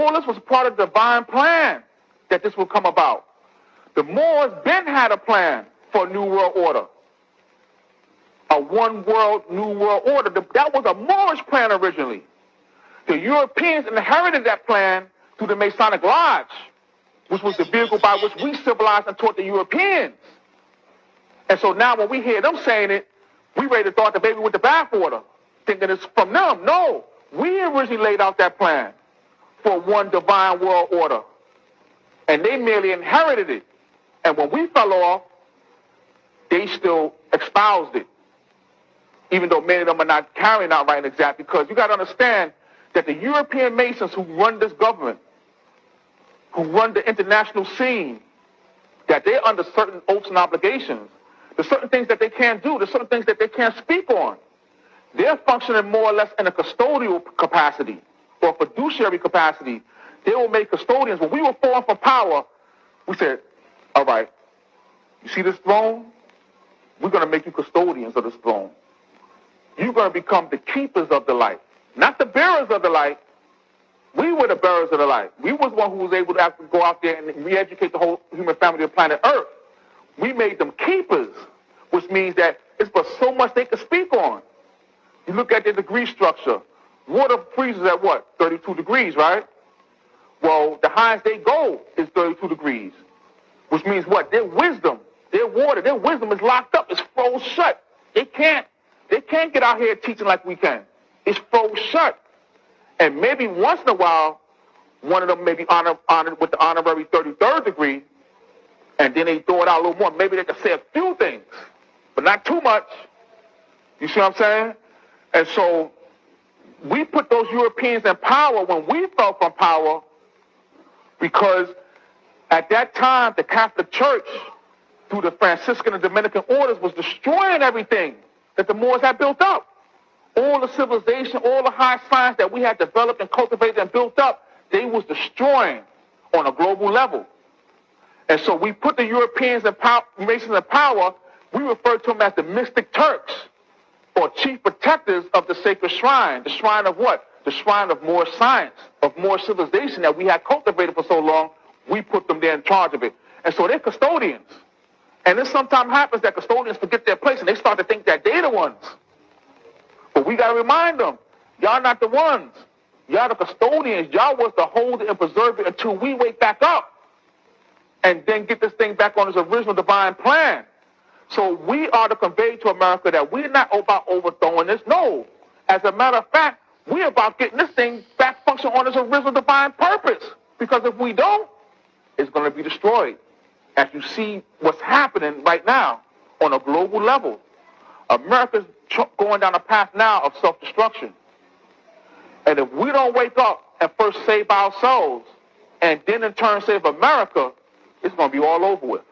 All this was part of the divine plan that this would come about. The Moors then had a plan for a new world order. A one world, new world order. That was a Moorish plan originally. The Europeans inherited that plan through the Masonic Lodge, which was the vehicle by which we civilized and taught the Europeans. And so now when we hear them saying it, we ready to throw out the baby with the bathwater, thinking it's from them. No, we originally laid out that plan for one divine world order. And they merely inherited it. And when we fell off, they still espoused it. Even though many of them are not carrying out right and exact, because you got to understand that the European Masons who run this government, who run the international scene, that they're under certain oaths and obligations. There's certain things that they can't do. There's certain things that they can't speak on. They're functioning more or less in a custodial capacity or fiduciary capacity. They will make custodians. When we were falling from power, we said, all right, you see this throne? We're going to make you custodians of this throne. You're going to become the keepers of the light, not the bearers of the light. We were the bearers of the light. We was one who was able to actually go out there and re-educate the whole human family of planet Earth. We made them keepers, which means that it's but so much they can speak on. You look at the degree structure. Water freezes at what? 32 degrees, right? Well, the highest they go is 32 degrees, which means what? Their wisdom, their water, their wisdom is locked up. It's froze shut. They can't get out here teaching like we can. It's froze shut. And maybe once in a while, one of them may be honored with the honorary 33rd degree, and then they throw it out a little more. Maybe they can say a few things, but not too much. You see what I'm saying? And so we put those Europeans in power when we fell from power, because at that time, the Catholic Church, through the Franciscan and Dominican orders, was destroying everything that the Moors had built up. All the civilization, all the high science that we had developed and cultivated and built up, they was destroying on a global level. And so we put the Europeans and Masons in power. We refer to them as the mystic Turks, or chief protectors of the sacred shrine. The shrine of what? The shrine of Moorish science, of Moorish civilization that we had cultivated for so long. We put them there in charge of it. And so they're custodians. And it sometimes happens that custodians forget their place and they start to think that they're the ones. But we got to remind them, y'all not the ones. Y'all the custodians. Y'all was to hold it and preserve it until we wake back up and then get this thing back on its original divine plan. So we are to convey to America that we're not about overthrowing this. No. As a matter of fact, we're about getting this thing back functioning on its original divine purpose. Because if we don't, it's going to be destroyed. As you see what's happening right now on a global level. America's going down a path now of self-destruction. And if we don't wake up and first save ourselves and then in turn save America, it's going to be all over with.